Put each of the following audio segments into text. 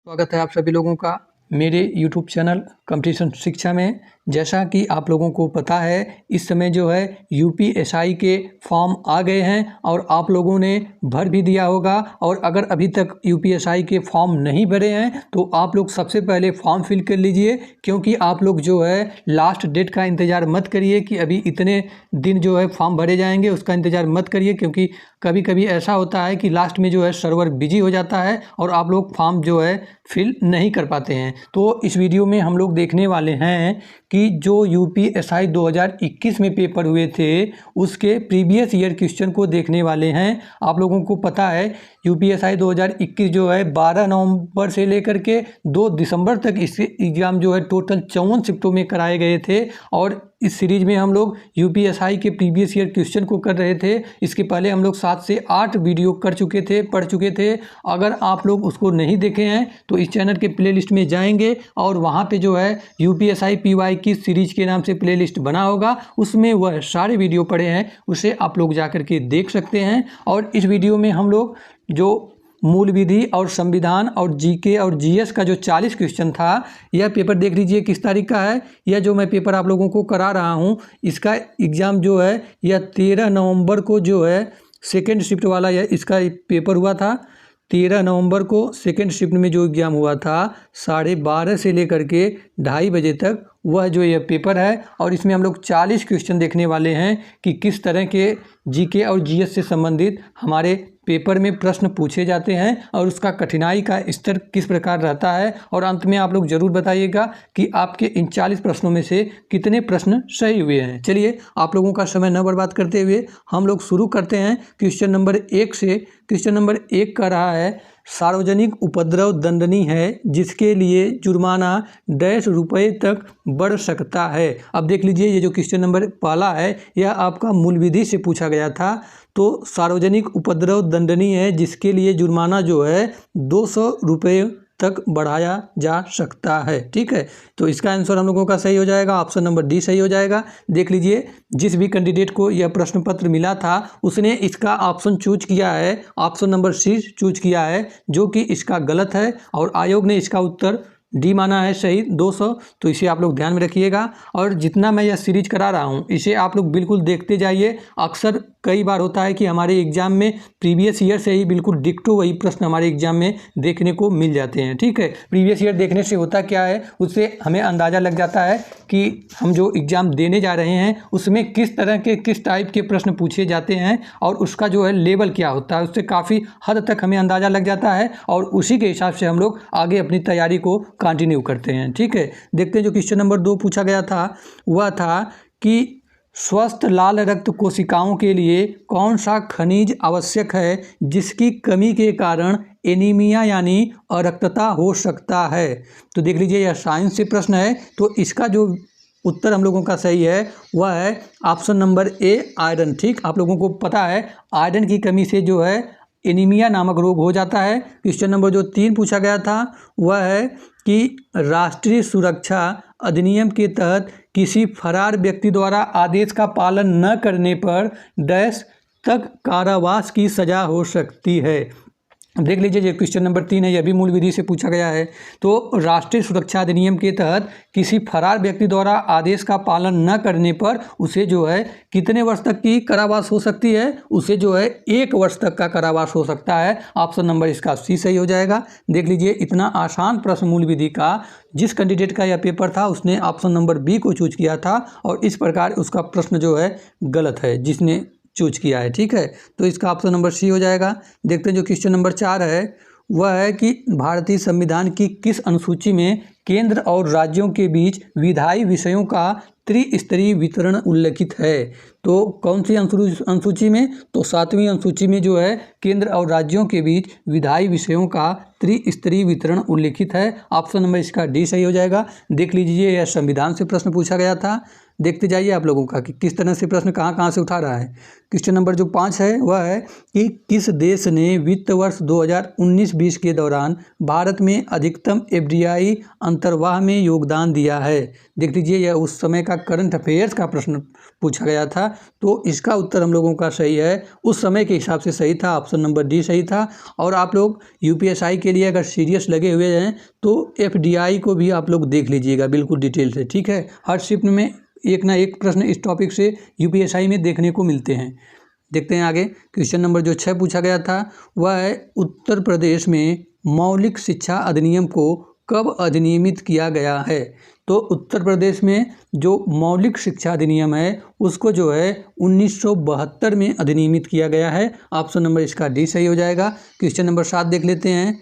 स्वागत है आप सभी लोगों का मेरे YouTube चैनल कंपटीशन शिक्षा में। जैसा कि आप लोगों को पता है इस समय जो है यूपीएसआई के फॉर्म आ गए हैं और आप लोगों ने भर भी दिया होगा। और अगर अभी तक यूपीएसआई के फॉर्म नहीं भरे हैं तो आप लोग सबसे पहले फॉर्म फिल कर लीजिए, क्योंकि आप लोग जो है लास्ट डेट का इंतज़ार मत करिए कि अभी इतने दिन जो है फॉर्म भरे जाएंगे, उसका इंतज़ार मत करिए। क्योंकि कभी कभी ऐसा होता है कि लास्ट में जो है सर्वर बिजी हो जाता है और आप लोग फॉर्म जो है फिल नहीं कर पाते हैं। तो इस वीडियो में हम लोग देखने वाले हैं कि जो यूपीएसआई 2021 में पेपर हुए थे उसके प्रीवियस ईयर क्वेश्चन को देखने वाले हैं। आप लोगों को पता है यूपीएसआई 2021 जो है 12 नवंबर से लेकर के 2 दिसंबर तक इसके एग्ज़ाम जो है टोटल 54 शिफ्टों में कराए गए थे। और इस सीरीज में हम लोग यूपीएसआई के प्रीवियस ईयर क्वेश्चन को कर रहे थे। इसके पहले हम लोग 7 से 8 वीडियो पढ़ चुके थे। अगर आप लोग उसको नहीं देखे हैं तो इस चैनल के प्लेलिस्ट में जाएंगे और वहाँ पे जो है यूपीएसआई पीवाई की सीरीज के नाम से प्लेलिस्ट बना होगा, उसमें वह सारे वीडियो पड़े हैं, उसे आप लोग जा कर के देख सकते हैं। और इस वीडियो में हम लोग जो मूल विधि और संविधान और जीके और जीएस का जो 40 क्वेश्चन था, यह पेपर देख लीजिए किस तारीख का है। यह जो मैं पेपर आप लोगों को करा रहा हूँ इसका एग्ज़ाम जो है यह 13 नवंबर को जो है सेकेंड शिफ्ट वाला यह इसका पेपर हुआ था। 13 नवंबर को सेकेंड शिफ्ट में जो एग्ज़ाम हुआ था 12:30 से लेकर के 2:30 बजे तक, वह जो यह पेपर है। और इसमें हम लोग 40 क्वेश्चन देखने वाले हैं कि किस तरह के जीके और जीएस से संबंधित हमारे पेपर में प्रश्न पूछे जाते हैं और उसका कठिनाई का स्तर किस प्रकार रहता है। और अंत में आप लोग ज़रूर बताइएगा कि आपके इन 40 प्रश्नों में से कितने प्रश्न सही हुए हैं। चलिए आप लोगों का समय न बर्बाद करते हुए हम लोग शुरू करते हैं क्वेश्चन नंबर 1 से। क्वेश्चन नंबर 1 का रहा है, सार्वजनिक उपद्रव दंडनीय है जिसके लिए जुर्माना ₹100 तक बढ़ सकता है। अब देख लीजिए ये जो क्वेश्चन नंबर पहला है यह आपका मूल विधि से पूछा गया था। तो सार्वजनिक उपद्रव दंडनीय है जिसके लिए जुर्माना जो है ₹200 तक बढ़ाया जा सकता है। ठीक है, तो इसका आंसर हम लोगों का सही हो जाएगा, ऑप्शन नंबर डी सही हो जाएगा। देख लीजिए जिस भी कैंडिडेट को यह प्रश्न पत्र मिला था उसने इसका ऑप्शन चूज किया है, ऑप्शन नंबर सी चूज किया है, जो कि इसका गलत है। और आयोग ने इसका उत्तर डी माना है सही 200। तो इसे आप लोग ध्यान में रखिएगा। और जितना मैं यह सीरीज करा रहा हूँ इसे आप लोग बिल्कुल देखते जाइए। अक्सर कई बार होता है कि हमारे एग्जाम में प्रीवियस ईयर से ही बिल्कुल डिक्टो वही प्रश्न हमारे एग्जाम में देखने को मिल जाते हैं। ठीक है, प्रीवियस ईयर देखने से होता क्या है, उससे हमें अंदाज़ा लग जाता है कि हम जो एग्ज़ाम देने जा रहे हैं उसमें किस तरह के किस टाइप के प्रश्न पूछे जाते हैं और उसका जो है लेवल क्या होता है, उससे काफ़ी हद तक हमें अंदाज़ा लग जाता है। और उसी के हिसाब से हम लोग आगे अपनी तैयारी को कंटिन्यू करते हैं। ठीक है, देखते हैं जो क्वेश्चन नंबर 2 पूछा गया था वह था कि स्वस्थ लाल रक्त कोशिकाओं के लिए कौन सा खनिज आवश्यक है जिसकी कमी के कारण एनीमिया यानी अरक्तता हो सकता है। तो देख लीजिए यह साइंस से प्रश्न है, तो इसका जो उत्तर हम लोगों का सही है वह है ऑप्शन नंबर ए आयरन। ठीक, आप लोगों को पता है आयरन की कमी से जो है एनीमिया नामक रोग हो जाता है। क्वेश्चन नंबर जो 3 पूछा गया था वह है कि राष्ट्रीय सुरक्षा अधिनियम के तहत किसी फरार व्यक्ति द्वारा आदेश का पालन न करने पर डैश तक कारावास की सजा हो सकती है। देख लीजिए ये क्वेश्चन नंबर 3 है, यह भी मूल विधि से पूछा गया है। तो राष्ट्रीय सुरक्षा अधिनियम के तहत किसी फरार व्यक्ति द्वारा आदेश का पालन न करने पर उसे जो है कितने वर्ष तक की कारावास हो सकती है, उसे जो है 1 वर्ष तक का कारावास हो सकता है। ऑप्शन नंबर इसका सी सही हो जाएगा। देख लीजिए इतना आसान प्रश्न मूल विधि का जिस कैंडिडेट का यह पेपर था उसने ऑप्शन नंबर बी को चूज किया था और इस प्रकार उसका प्रश्न जो है गलत है जिसने चूज किया है। ठीक है, तो इसका ऑप्शन नंबर सी हो जाएगा। देखते हैं जो क्वेश्चन नंबर 4 है वह है कि भारतीय संविधान की किस अनुसूची में केंद्र और राज्यों के बीच विधायी विषयों का त्रिस्तरीय वितरण उल्लेखित है। तो कौन सी अनुसूची में, तो 7वीं अनुसूची में जो है केंद्र और राज्यों के बीच विधायी विषयों का त्रिस्तरीय वितरण उल्लेखित है। ऑप्शन नंबर इसका डी सही हो जाएगा। देख लीजिए यह संविधान से प्रश्न पूछा गया था। देखते जाइए आप लोगों का कि किस तरह से प्रश्न कहाँ से उठा रहा है। क्वेश्चन नंबर जो 5 है वह है कि किस देश ने वित्त वर्ष 2019-20 के दौरान भारत में अधिकतम एफडीआई अंतर्वाह में योगदान दिया है। देख लीजिए यह उस समय का करंट अफेयर्स का प्रश्न पूछा गया था, तो इसका उत्तर हम लोगों का सही है, उस समय के हिसाब से सही था, ऑप्शन नंबर डी सही था। और आप लोग यूपीएसआई के इसके लिए अगर सीरियस लगे हुए हैं तो FDI को भी आप लोग देख लीजिएगा बिल्कुल डिटेल से, ठीक है। हर शिफ्ट में एक ना एक प्रश्न इस टॉपिक से UPSI में देखने को मिलते हैं। देखते हैं आगे। क्वेश्चन नंबर जो 6 पूछा गया था वह है उत्तर प्रदेश में मौलिक शिक्षा अधिनियम को कब अधिनियमित किया गया है। तो उत्तर प्रदेश में जो मौलिक शिक्षा अधिनियम है उसको जो है 1972 में अधिनियमित किया गया है। ऑप्शन नंबर इसका डी सही हो जाएगा। क्वेश्चन नंबर 7 देख लेते हैं।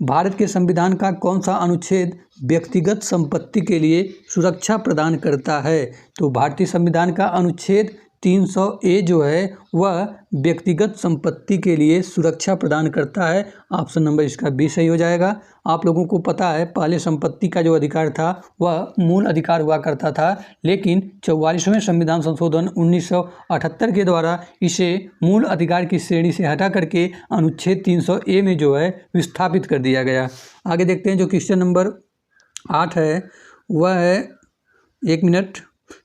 भारत के संविधान का कौन सा अनुच्छेद व्यक्तिगत संपत्ति के लिए सुरक्षा प्रदान करता है। तो भारतीय संविधान का अनुच्छेद 300A जो है वह व्यक्तिगत संपत्ति के लिए सुरक्षा प्रदान करता है। ऑप्शन नंबर इसका बी सही हो जाएगा। आप लोगों को पता है पहले संपत्ति का जो अधिकार था वह मूल अधिकार हुआ करता था, लेकिन 44वें संविधान संशोधन 1978 के द्वारा इसे मूल अधिकार की श्रेणी से हटा करके अनुच्छेद 300A में जो है विस्थापित कर दिया गया। आगे देखते हैं। जो क्वेश्चन नंबर 8 है वह है, एक मिनट,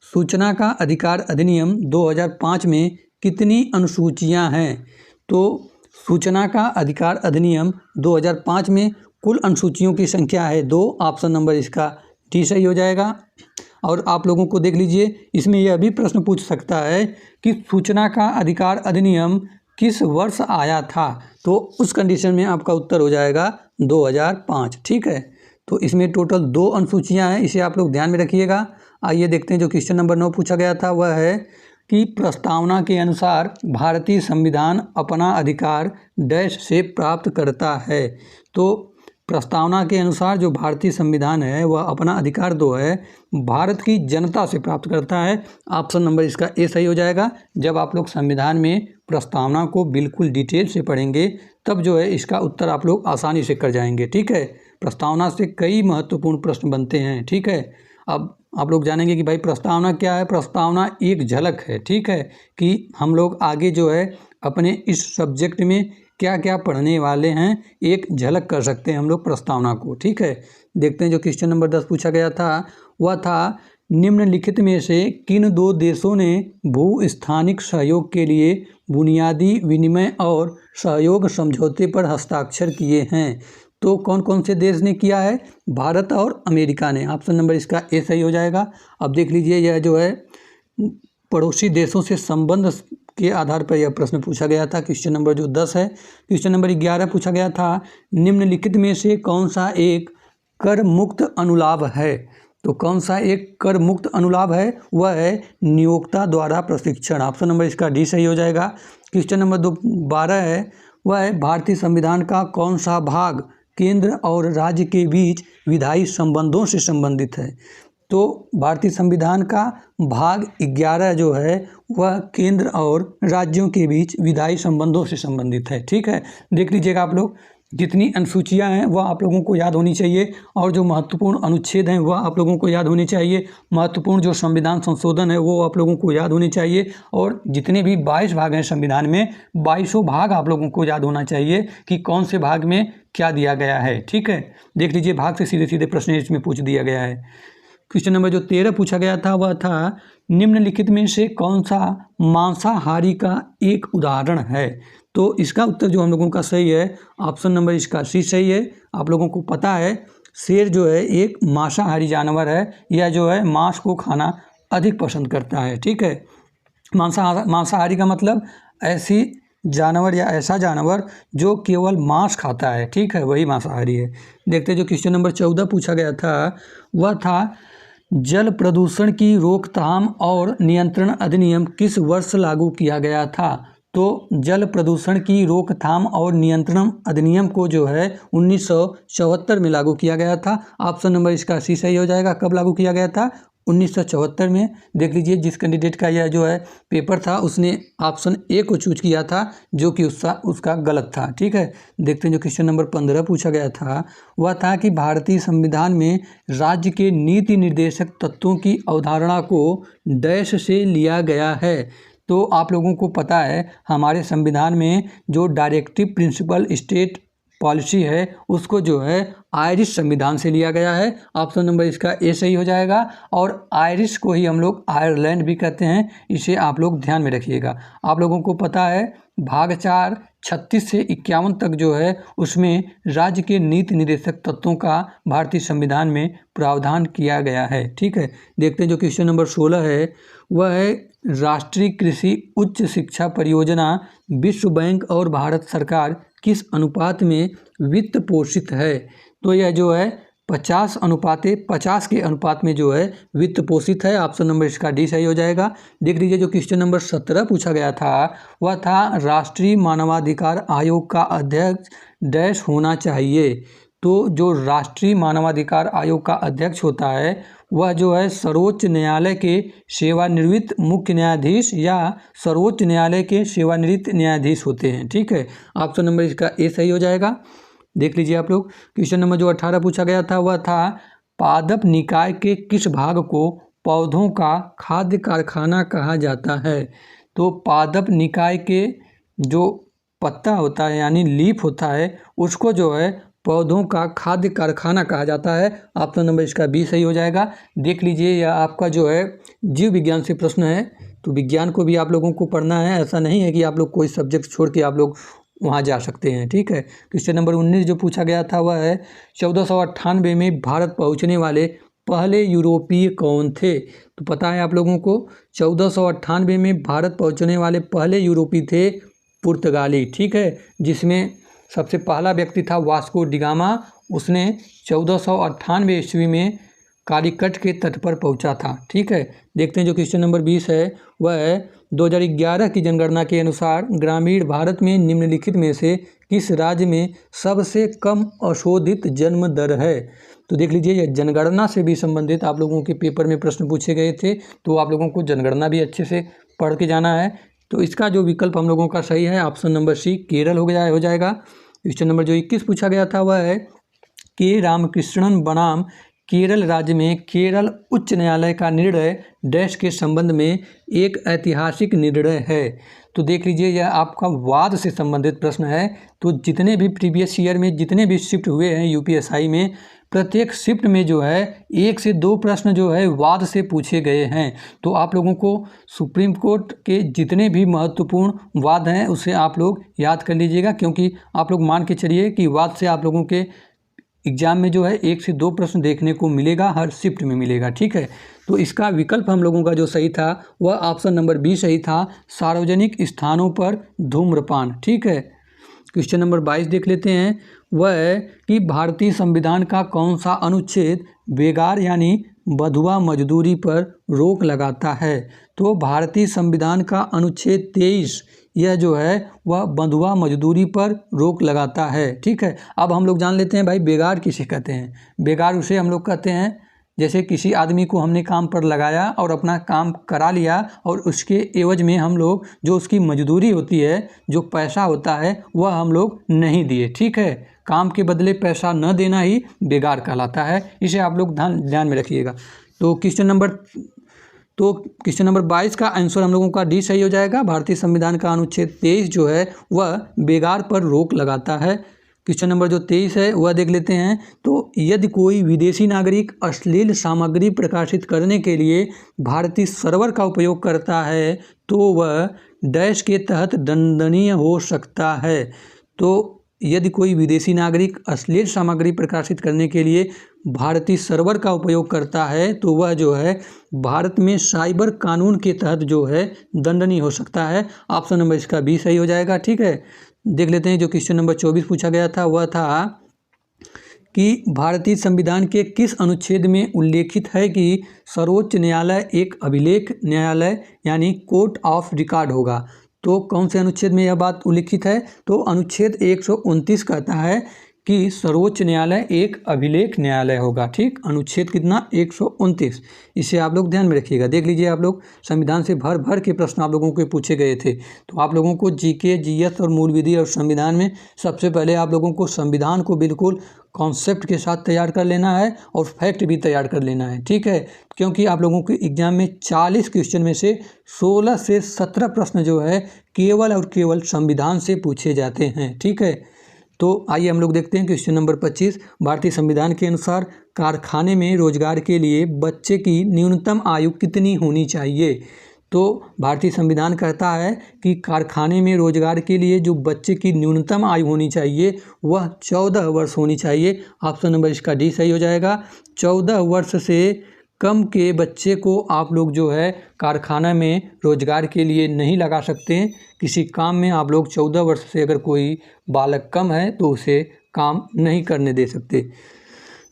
सूचना का अधिकार अधिनियम 2005 में कितनी अनुसूचियां हैं। तो सूचना का अधिकार अधिनियम 2005 में कुल अनुसूचियों की संख्या है 2। ऑप्शन नंबर इसका डी सही हो जाएगा। और आप लोगों को देख लीजिए, इसमें यह भी प्रश्न पूछ सकता है कि सूचना का अधिकार अधिनियम किस वर्ष आया था। तो उस कंडीशन में आपका उत्तर हो जाएगा 2005, ठीक है। तो इसमें टोटल 2 अनुसूचियां हैं, इसे आप लोग ध्यान में रखिएगा। आइए देखते हैं। जो क्वेश्चन नंबर 9 पूछा गया था वह है कि प्रस्तावना के अनुसार भारतीय संविधान अपना अधिकार डैश से प्राप्त करता है। तो प्रस्तावना के अनुसार जो भारतीय संविधान है वह अपना अधिकार 2 है भारत की जनता से प्राप्त करता है। ऑप्शन नंबर इसका ए सही हो जाएगा। जब आप लोग संविधान में प्रस्तावना को बिल्कुल डिटेल से पढ़ेंगे तब जो है इसका उत्तर आप लोग आसानी से कर जाएंगे, ठीक है। प्रस्तावना से कई महत्वपूर्ण प्रश्न बनते हैं, ठीक है। अब आप लोग जानेंगे कि भाई प्रस्तावना क्या है। प्रस्तावना एक झलक है, ठीक है, कि हम लोग आगे जो है अपने इस सब्जेक्ट में क्या क्या पढ़ने वाले हैं, एक झलक कर सकते हैं हम लोग प्रस्तावना को, ठीक है। देखते हैं। जो क्वेश्चन नंबर 10 पूछा गया था वह था निम्नलिखित में से किन 2 देशों ने भू स्थानिक सहयोग के लिए बुनियादी विनिमय और सहयोग समझौते पर हस्ताक्षर किए हैं। तो कौन कौन से देश ने किया है। भारत और अमेरिका ने। ऑप्शन नंबर इसका ए सही हो जाएगा। अब देख लीजिए, यह जो है पड़ोसी देशों से संबंध के आधार पर यह प्रश्न पूछा गया था। क्वेश्चन नंबर जो 10 है। क्वेश्चन नंबर 11 पूछा गया था निम्नलिखित में से कौन सा एक कर मुक्त अनुलाभ है। तो कौन सा एक कर मुक्त अनुलाभ है, वह है नियोक्ता द्वारा प्रशिक्षण। ऑप्शन नंबर इसका डी सही हो जाएगा। क्वेश्चन नंबर 12 है वह है भारतीय संविधान का कौन सा भाग केंद्र और राज्य के बीच विधायी संबंधों से संबंधित है। तो भारतीय संविधान का भाग 11 जो है वह केंद्र और राज्यों के बीच विधायी संबंधों से संबंधित है, ठीक है। देख लीजिएगा आप लोग, जितनी अनुसूचियां हैं वह आप लोगों को याद होनी चाहिए और जो महत्वपूर्ण अनुच्छेद हैं वह आप लोगों को याद होने चाहिए। महत्वपूर्ण जो संविधान संशोधन है वो आप लोगों को याद होने चाहिए। और जितने भी 22 भाग हैं संविधान में, 22 भाग आप लोगों को याद होना चाहिए कि कौन से भाग में क्या दिया गया है, ठीक है। देख लीजिए, भाग से सीधे सीधे प्रश्न इसमें पूछ दिया गया है। क्वेश्चन नंबर जो 13 पूछा गया था वह था निम्नलिखित में से कौन सा मांसाहारी का एक उदाहरण है। तो इसका उत्तर जो हम लोगों का सही है, ऑप्शन नंबर इसका सी सही है। आप लोगों को पता है शेर जो है एक मांसाहारी जानवर है, यह जो है मांस को खाना अधिक पसंद करता है, ठीक है। मांसाहारी का मतलब ऐसी जानवर या ऐसा जानवर जो केवल मांस खाता है, ठीक है, वही मांसाहारी है। देखते हैं। जो क्वेश्चन नंबर 14 पूछा गया था वह था जल प्रदूषण की रोकथाम और नियंत्रण अधिनियम किस वर्ष लागू किया गया था। तो जल प्रदूषण की रोकथाम और नियंत्रण अधिनियम को जो है 1974 में लागू किया गया था। ऑप्शन नंबर इसका सी सही हो जाएगा। कब लागू किया गया था? 1974 में। देख लीजिए, जिस कैंडिडेट का यह जो है पेपर था उसने ऑप्शन ए को चूज किया था, जो कि उसका गलत था, ठीक है। देखते हैं। जो क्वेश्चन नंबर 15 पूछा गया था वह था कि भारतीय संविधान में राज्य के नीति निर्देशक तत्वों की अवधारणा को डैश से लिया गया है। तो आप लोगों को पता है हमारे संविधान में जो डायरेक्टिव प्रिंसिपल स्टेट पॉलिसी है उसको जो है आयरिश संविधान से लिया गया है। ऑप्शन नंबर इसका ए सही हो जाएगा। और आयरिश को ही हम लोग आयरलैंड भी कहते हैं, इसे आप लोग ध्यान में रखिएगा। आप लोगों को पता है भाग 4 36 से 51 तक जो है उसमें राज्य के नीति निर्देशक तत्वों का भारतीय संविधान में प्रावधान किया गया है। ठीक है, देखते हैं जो क्वेश्चन नंबर 16 है वह है राष्ट्रीय कृषि उच्च शिक्षा परियोजना विश्व बैंक और भारत सरकार किस अनुपात में वित्त पोषित है। तो यह जो है 50 के अनुपात में जो है वित्त पोषित है। ऑप्शन नंबर इसका डी सही हो जाएगा। देख लीजिए जो क्वेश्चन नंबर 17 पूछा गया था वह था राष्ट्रीय मानवाधिकार आयोग का अध्यक्ष डैश होना चाहिए। तो जो राष्ट्रीय मानवाधिकार आयोग का अध्यक्ष होता है वह जो है सर्वोच्च न्यायालय के सेवानिवृत्त मुख्य न्यायाधीश या सर्वोच्च न्यायालय के सेवानिवृत्त न्यायाधीश होते हैं। ठीक है, ऑप्शन नंबर इसका ए सही हो जाएगा। देख लीजिए आप लोग क्वेश्चन नंबर जो 18 पूछा गया था वह था पादप निकाय के किस भाग को पौधों का खाद्य कारखाना कहा जाता है। तो पादप निकाय के जो पत्ता होता है यानी लीफ होता है उसको जो है पौधों का खाद्य कारखाना कहा जाता है। ऑप्शन नंबर इसका बी सही हो जाएगा। देख लीजिए यह आपका जो है जीव विज्ञान से प्रश्न है, तो विज्ञान को भी आप लोगों को पढ़ना है, ऐसा नहीं है कि आप लोग कोई सब्जेक्ट छोड़ के आप लोग वहाँ जा सकते हैं। ठीक है, क्वेश्चन नंबर 19 जो पूछा गया था वह है 1498 में भारत पहुँचने वाले पहले यूरोपीय कौन थे। तो पता है आप लोगों को 1498 में भारत पहुँचने वाले पहले यूरोपीय थे पुर्तगाली। ठीक है, जिसमें सबसे पहला व्यक्ति था वास्को डिगामा। उसने 1498 ईस्वी में कालीकट के तट पर पहुंचा था। ठीक है, देखते हैं जो क्वेश्चन नंबर 20 है वह है 2011 की जनगणना के अनुसार ग्रामीण भारत में निम्नलिखित में से किस राज्य में सबसे कम अशोधित जन्म दर है। तो देख लीजिए यह जनगणना से भी संबंधित आप लोगों के पेपर में प्रश्न पूछे गए थे, तो आप लोगों को जनगणना भी अच्छे से पढ़ के जाना है। तो इसका जो विकल्प हम लोगों का सही है ऑप्शन नंबर सी केरल हो जाएगा। क्वेश्चन नंबर जो 21 पूछा गया था वह है के रामकृष्णन बनाम केरल राज्य में केरल उच्च न्यायालय का निर्णय डैश के संबंध में एक ऐतिहासिक निर्णय है। तो देख लीजिए यह आपका वाद से संबंधित प्रश्न है। तो जितने भी प्रीवियस ईयर में जितने भी शिफ्ट हुए हैं यूपीएसआई में प्रत्येक शिफ्ट में जो है 1 से 2 प्रश्न जो है वाद से पूछे गए हैं। तो आप लोगों को सुप्रीम कोर्ट के जितने भी महत्वपूर्ण वाद हैं उसे आप लोग याद कर लीजिएगा, क्योंकि आप लोग मान के चलिए कि वाद से आप लोगों के एग्जाम में जो है 1 से 2 प्रश्न देखने को मिलेगा, हर शिफ्ट में मिलेगा। ठीक है, तो इसका विकल्प हम लोगों का जो सही था वह ऑप्शन नंबर बी सही था, सार्वजनिक स्थानों पर धूम्रपान। ठीक है, क्वेश्चन नंबर 22 देख लेते हैं वह है कि भारतीय संविधान का कौन सा अनुच्छेद बेगार यानी बंधुआ मजदूरी पर रोक लगाता है। तो भारतीय संविधान का अनुच्छेद 23 यह जो है वह बंधुआ मजदूरी पर रोक लगाता है। ठीक है, अब हम लोग जान लेते हैं भाई बेगार किसे कहते हैं। बेगार उसे हम लोग कहते हैं जैसे किसी आदमी को हमने काम पर लगाया और अपना काम करा लिया और उसके एवज में हम लोग जो उसकी मजदूरी होती है, जो पैसा होता है वह हम लोग नहीं दिए। ठीक है, काम के बदले पैसा न देना ही बेगार कहलाता है। इसे आप लोग ध्यान में रखिएगा। तो क्वेश्चन नंबर 22 का आंसर हम लोगों का डी सही हो जाएगा। भारतीय संविधान का अनुच्छेद 23 जो है वह बेगार पर रोक लगाता है। क्वेश्चन नंबर जो 23 है वह देख लेते हैं। तो यदि कोई विदेशी नागरिक अश्लील सामग्री प्रकाशित करने के लिए भारतीय सर्वर का उपयोग करता है तो वह डैश के तहत दंडनीय हो सकता है। तो यदि कोई विदेशी नागरिक अश्लील सामग्री प्रकाशित करने के लिए भारतीय सर्वर का उपयोग करता है तो वह जो है भारत में साइबर कानून के तहत जो है दंडनीय हो सकता है। ऑप्शन नंबर इसका बी सही हो जाएगा। ठीक है, देख लेते हैं जो क्वेश्चन नंबर 24 पूछा गया था वह था कि भारतीय संविधान के किस अनुच्छेद में उल्लेखित है कि सर्वोच्च न्यायालय एक अभिलेख न्यायालय यानी कोर्ट ऑफ रिकॉर्ड होगा। तो कौन से अनुच्छेद में यह बात उल्लिखित है। तो अनुच्छेद 129 कहता है कि सर्वोच्च न्यायालय एक अभिलेख न्यायालय होगा। ठीक, अनुच्छेद कितना 129, इसे आप लोग ध्यान में रखिएगा। देख लीजिए आप लोग संविधान से भर भर के प्रश्न आप लोगों को पूछे गए थे। तो आप लोगों को जीके जीएस और मूल विधि और संविधान में सबसे पहले आप लोगों को संविधान को बिल्कुल कॉन्सेप्ट के साथ तैयार कर लेना है और फैक्ट भी तैयार कर लेना है। ठीक है, क्योंकि आप लोगों के एग्जाम में 40 क्वेश्चन में से 16 से 17 प्रश्न जो है केवल और केवल संविधान से पूछे जाते हैं। ठीक है, तो आइए हम लोग देखते हैं क्वेश्चन नंबर 25। भारतीय संविधान के अनुसार कारखाने में रोजगार के लिए बच्चे की न्यूनतम आयु कितनी होनी चाहिए। तो भारतीय संविधान कहता है कि कारखाने में रोजगार के लिए जो बच्चे की न्यूनतम आयु होनी चाहिए वह 14 वर्ष होनी चाहिए। ऑप्शन नंबर इसका डी सही हो जाएगा। 14 वर्ष से कम के बच्चे को आप लोग जो है कारखाना में रोजगार के लिए नहीं लगा सकते। किसी काम में आप लोग 14 वर्ष से अगर कोई बालक कम है तो उसे काम नहीं करने दे सकते।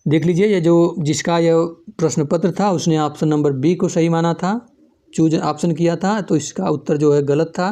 देख लीजिए, ये जो जिसका यह प्रश्न पत्र था उसने ऑप्शन नंबर बी को सही माना था, चूज ऑप्शन किया था, तो इसका उत्तर जो है गलत था,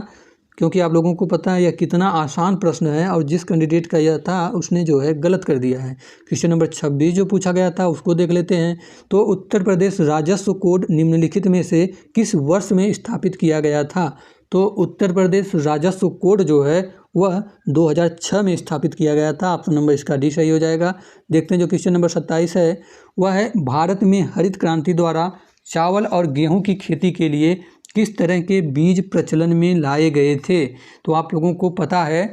क्योंकि आप लोगों को पता है यह कितना आसान प्रश्न है और जिस कैंडिडेट का यह था उसने जो है गलत कर दिया है। क्वेश्चन नंबर 26 जो पूछा गया था उसको देख लेते हैं। तो उत्तर प्रदेश राजस्व कोड निम्नलिखित में से किस वर्ष में स्थापित किया गया था? तो उत्तर प्रदेश राजस्व कोड जो है वह 2006 में स्थापित किया गया था। ऑप्शन नंबर इसका डी सही हो जाएगा। देखते हैं जो क्वेश्चन नंबर 27 है वह है भारत में हरित क्रांति द्वारा चावल और गेहूं की खेती के लिए किस तरह के बीज प्रचलन में लाए गए थे? तो आप लोगों को पता है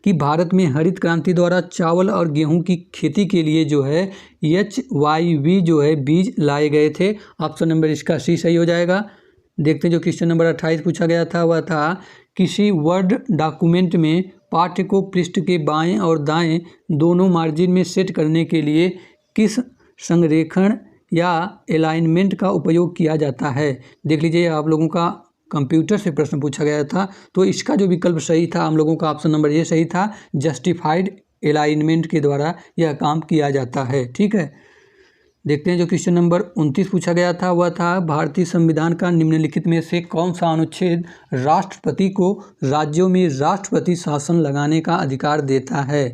कि भारत में हरित क्रांति द्वारा चावल और गेहूं की खेती के लिए जो है HYV जो है बीज लाए गए थे। ऑप्शन नंबर इसका सी सही हो जाएगा। देखते हैं जो क्वेश्चन नंबर 28 पूछा गया था वह था किसी वर्ड डॉक्यूमेंट में पाठ्य को पृष्ठ के बाएं और दाएं दोनों मार्जिन में सेट करने के लिए किस संरेखण या अलाइनमेंट का उपयोग किया जाता है? देख लीजिए, आप लोगों का कंप्यूटर से प्रश्न पूछा गया था, तो इसका जो विकल्प सही था हम लोगों का ऑप्शन नंबर ये सही था, जस्टिफाइड अलाइनमेंट के द्वारा यह काम किया जाता है। ठीक है, देखते हैं जो क्वेश्चन नंबर 29 पूछा गया था वह था भारतीय संविधान का निम्नलिखित में से कौन सा अनुच्छेद राष्ट्रपति को राज्यों में राष्ट्रपति शासन लगाने का अधिकार देता है?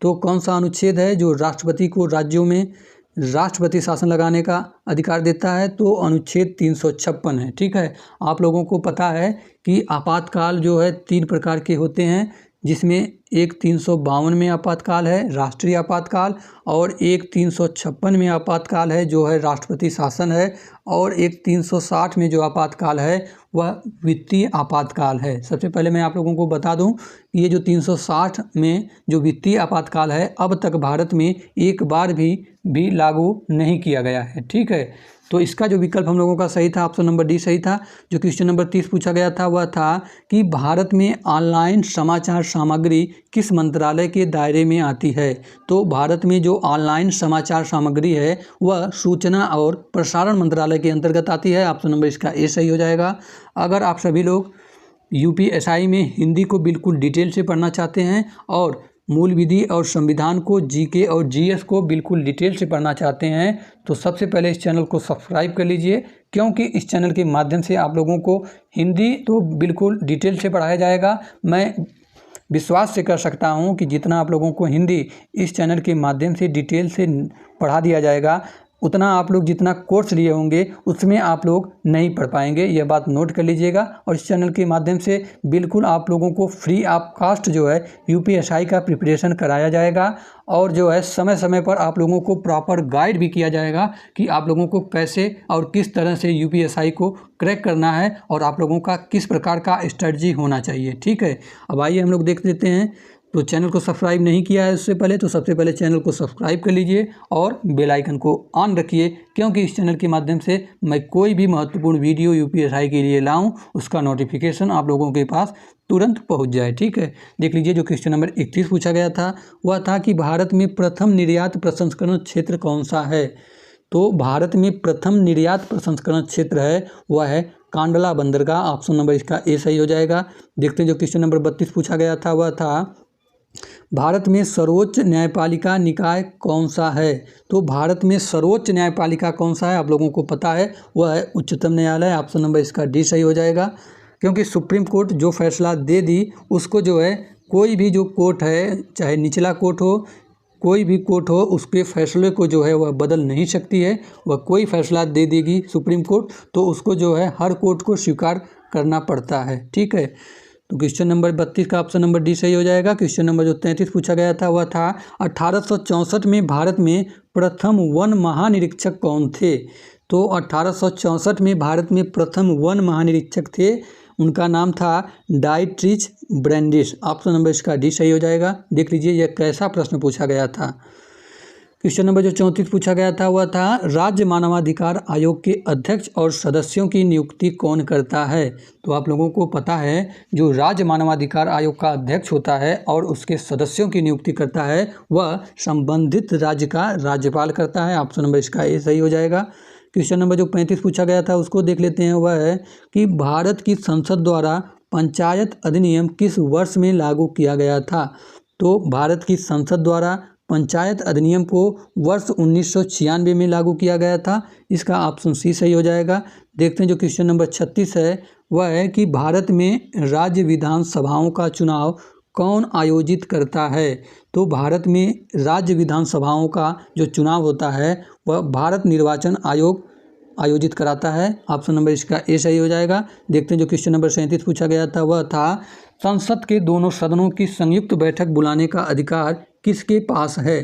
तो कौन सा अनुच्छेद है जो राष्ट्रपति को राज्यों में राष्ट्रपति शासन लगाने का अधिकार देता है? तो अनुच्छेद 356 है। ठीक है, आप लोगों को पता है कि आपातकाल जो है 3 प्रकार के होते हैं, जिसमें एक 352 में आपातकाल है राष्ट्रीय आपातकाल, और एक 356 में आपातकाल है जो है राष्ट्रपति शासन है, और एक 360 में जो आपातकाल है वह वित्तीय आपातकाल है। सबसे पहले मैं आप लोगों को बता दूं कि ये जो 360 में जो वित्तीय आपातकाल है अब तक भारत में एक बार भी लागू नहीं किया गया है। ठीक है, तो इसका जो विकल्प हम लोगों का सही था ऑप्शन नंबर डी सही था। जो क्वेश्चन नंबर 30 पूछा गया था वह था कि भारत में ऑनलाइन समाचार सामग्री किस मंत्रालय के दायरे में आती है? तो भारत में जो ऑनलाइन समाचार सामग्री है वह सूचना और प्रसारण मंत्रालय के अंतर्गत आती है। ऑप्शन नंबर इसका ए सही हो जाएगा। अगर आप सभी लोग UPSI में हिंदी को बिल्कुल डिटेल से पढ़ना चाहते हैं और मूल विधि और संविधान को GK और GS को बिल्कुल डिटेल से पढ़ना चाहते हैं तो सबसे पहले इस चैनल को सब्सक्राइब कर लीजिए, क्योंकि इस चैनल के माध्यम से आप लोगों को हिंदी तो बिल्कुल डिटेल से पढ़ाया जाएगा। मैं विश्वास से कर सकता हूं कि जितना आप लोगों को हिंदी इस चैनल के माध्यम से डिटेल से पढ़ा दिया जाएगा उतना आप लोग जितना कोर्स लिए होंगे उसमें आप लोग नहीं पढ़ पाएंगे। यह बात नोट कर लीजिएगा। और इस चैनल के माध्यम से बिल्कुल आप लोगों को फ्री ऑफ कास्ट जो है UPSI का प्रिपरेशन कराया जाएगा, और जो है समय समय पर आप लोगों को प्रॉपर गाइड भी किया जाएगा कि आप लोगों को कैसे और किस तरह से UPSI को क्रैक करना है और आप लोगों का किस प्रकार का स्ट्रेटजी होना चाहिए। ठीक है, अब आइए हम लोग देख लेते हैं। तो चैनल को सब्सक्राइब नहीं किया है उससे पहले तो सबसे पहले चैनल को सब्सक्राइब कर लीजिए और बेल आइकन को ऑन रखिए, क्योंकि इस चैनल के माध्यम से मैं कोई भी महत्वपूर्ण वीडियो UPSI के लिए लाऊं उसका नोटिफिकेशन आप लोगों के पास तुरंत पहुंच जाए। ठीक है, देख लीजिए जो क्वेश्चन नंबर 31 पूछा गया था वह था कि भारत में प्रथम निर्यात प्रसंस्करण क्षेत्र कौन सा है? तो भारत में प्रथम निर्यात प्रसंस्करण क्षेत्र है वह है कांडला बंदरगाह। ऑप्शन नंबर इसका ए सही हो जाएगा। देखते हैं जो क्वेश्चन नंबर 32 पूछा गया था वह था भारत में सर्वोच्च न्यायपालिका निकाय कौन सा है? तो भारत में सर्वोच्च न्यायपालिका कौन सा है आप लोगों को पता है वह है उच्चतम न्यायालय। ऑप्शन नंबर इसका डी सही हो जाएगा, क्योंकि सुप्रीम कोर्ट जो फैसला दे दी उसको जो है कोई भी जो कोर्ट है, चाहे निचला कोर्ट हो कोई भी कोर्ट हो, उसके फैसले को जो है वह बदल नहीं सकती है। वह कोई फैसला दे देगी सुप्रीम कोर्ट तो उसको जो है हर कोर्ट को स्वीकार करना पड़ता है। ठीक है, तो क्वेश्चन नंबर 32 का ऑप्शन नंबर डी सही हो जाएगा। क्वेश्चन नंबर जो 33 पूछा गया था वह था 1864 में भारत में प्रथम वन महानिरीक्षक कौन थे? तो 1864 में भारत में प्रथम वन महानिरीक्षक थे, उनका नाम था डाइट्रिच ब्रैंडिस। ऑप्शन नंबर इसका डी सही हो जाएगा। देख लीजिए यह कैसा प्रश्न पूछा गया था। क्वेश्चन नंबर जो 34 पूछा गया था वह था राज्य मानवाधिकार आयोग के अध्यक्ष और सदस्यों की नियुक्ति कौन करता है। तो आप लोगों को पता है जो राज्य मानवाधिकार आयोग का अध्यक्ष होता है और उसके सदस्यों की नियुक्ति करता है वह संबंधित राज्य का राज्यपाल करता है। ऑप्शन नंबर इसका ए सही हो जाएगा। क्वेश्चन नंबर जो 35 पूछा गया था उसको देख लेते हैं। वह है कि भारत की संसद द्वारा पंचायत अधिनियम किस वर्ष में लागू किया गया था। तो भारत की संसद द्वारा पंचायत अधिनियम को वर्ष 1996 में लागू किया गया था। इसका ऑप्शन सी सही हो जाएगा। देखते हैं जो क्वेश्चन नंबर 36 है वह है कि भारत में राज्य विधानसभाओं का चुनाव कौन आयोजित करता है। तो भारत में राज्य विधानसभाओं का जो चुनाव होता है वह भारत निर्वाचन आयोग आयोजित कराता है। ऑप्शन नंबर इसका ए सही हो जाएगा। देखते हैं जो क्वेश्चन नंबर 37 पूछा गया था वह था संसद के दोनों सदनों की संयुक्त बैठक बुलाने का अधिकार किसके पास है।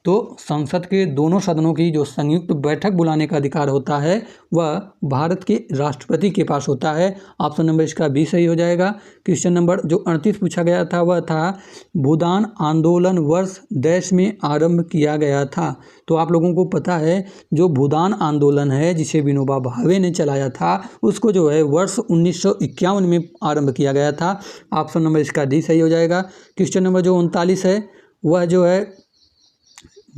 तो संसद के दोनों सदनों की जो संयुक्त बैठक बुलाने का अधिकार होता है वह भारत के राष्ट्रपति के पास होता है। ऑप्शन नंबर इसका बी सही हो जाएगा। क्वेश्चन नंबर जो 38 पूछा गया था वह था भूदान आंदोलन वर्ष देश में आरंभ किया गया था। तो आप लोगों को पता है जो भूदान आंदोलन है जिसे विनोबा भावे ने चलाया था उसको जो है वर्ष 1951 में आरंभ किया गया था। ऑप्शन नंबर इसका डी सही हो जाएगा। क्वेश्चन नंबर जो 39 है वह जो है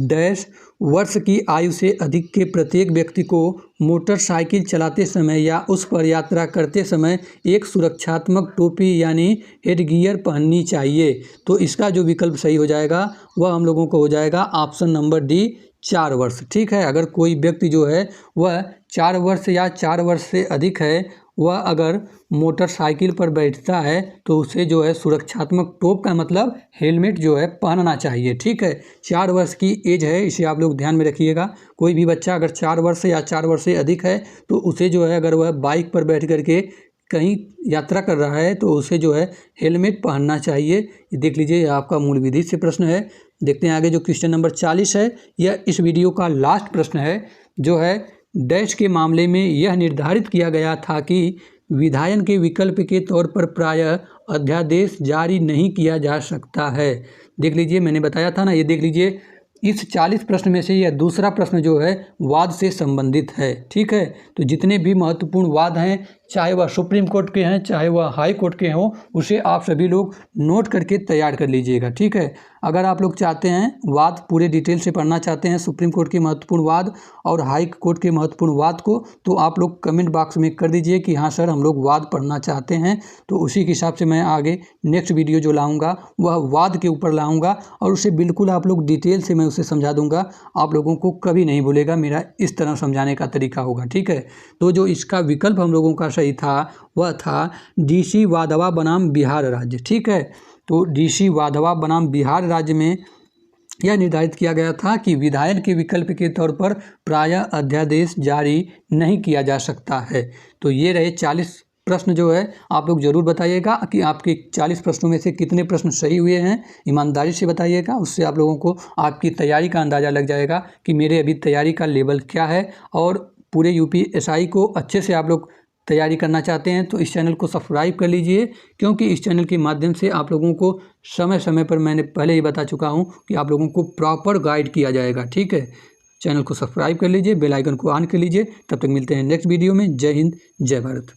डैश वर्ष की आयु से अधिक के प्रत्येक व्यक्ति को मोटरसाइकिल चलाते समय या उस पर यात्रा करते समय एक सुरक्षात्मक टोपी यानी हेडगियर पहननी चाहिए। तो इसका जो विकल्प सही हो जाएगा वह हम लोगों को हो जाएगा ऑप्शन नंबर डी 4 वर्ष। ठीक है, अगर कोई व्यक्ति जो है वह 4 वर्ष या 4 वर्ष से अधिक है वह अगर मोटरसाइकिल पर बैठता है तो उसे जो है सुरक्षात्मक टोप का मतलब हेलमेट जो है पहनना चाहिए। ठीक है, 4 वर्ष की एज है, इसे आप लोग ध्यान में रखिएगा। कोई भी बच्चा अगर 4 वर्ष या 4 वर्ष से अधिक है तो उसे जो है अगर वह बाइक पर बैठ करके कहीं यात्रा कर रहा है तो उसे जो है हेलमेट पहनना चाहिए। देख लीजिए आपका मूल विधि से प्रश्न है। देखते हैं आगे जो क्वेश्चन नंबर 40 है यह इस वीडियो का लास्ट प्रश्न है जो है डैश के मामले में यह निर्धारित किया गया था कि विधायन के विकल्प के तौर पर प्रायः अध्यादेश जारी नहीं किया जा सकता है। देख लीजिए मैंने बताया था ना, ये देख लीजिए इस 40 प्रश्न में से यह दूसरा प्रश्न जो है वाद से संबंधित है। ठीक है, तो जितने भी महत्वपूर्ण वाद हैं चाहे वह सुप्रीम कोर्ट के हैं चाहे वह हाई कोर्ट के हों उसे आप सभी लोग नोट करके तैयार कर लीजिएगा। ठीक है, अगर आप लोग चाहते हैं वाद पूरे डिटेल से पढ़ना चाहते हैं सुप्रीम कोर्ट के महत्वपूर्ण वाद और हाई कोर्ट के महत्वपूर्ण वाद को तो आप लोग कमेंट बॉक्स में कर दीजिए कि हाँ सर हम लोग वाद पढ़ना चाहते हैं। तो उसी के हिसाब से मैं आगे नेक्स्ट वीडियो जो लाऊंगा वह वाद के ऊपर लाऊंगा और उसे बिल्कुल आप लोग डिटेल से मैं उसे समझा दूंगा। आप लोगों को कभी नहीं भूलेगा, मेरा इस तरह समझाने का तरीका होगा। ठीक है, तो जो इसका विकल्प हम लोगों का सही था वह था डीसी वाधवा बनाम बिहार राज्य। ठीक है, तो डीसी वाधवा बनाम बिहार राज्य में यह निर्धारित किया गया था कि विधायन के विकल्प के तौर पर प्रायः अध्यादेश जारी नहीं किया जा सकता है। तो ये रहे 40 प्रश्न जो है आप लोग ज़रूर बताइएगा कि आपके 40 प्रश्नों में से कितने प्रश्न सही हुए हैं। ईमानदारी से बताइएगा, उससे आप लोगों को आपकी तैयारी का अंदाज़ा लग जाएगा कि मेरे अभी तैयारी का लेवल क्या है। और पूरे यूपीएसआई को अच्छे से आप लोग तैयारी करना चाहते हैं तो इस चैनल को सब्सक्राइब कर लीजिए, क्योंकि इस चैनल के माध्यम से आप लोगों को समय समय पर मैंने पहले ही बता चुका हूं कि आप लोगों को प्रॉपर गाइड किया जाएगा। ठीक है, चैनल को सब्सक्राइब कर लीजिए, बेल आइकन को ऑन कर लीजिए। तब तक मिलते हैं नेक्स्ट वीडियो में। जय हिंद, जय भारत।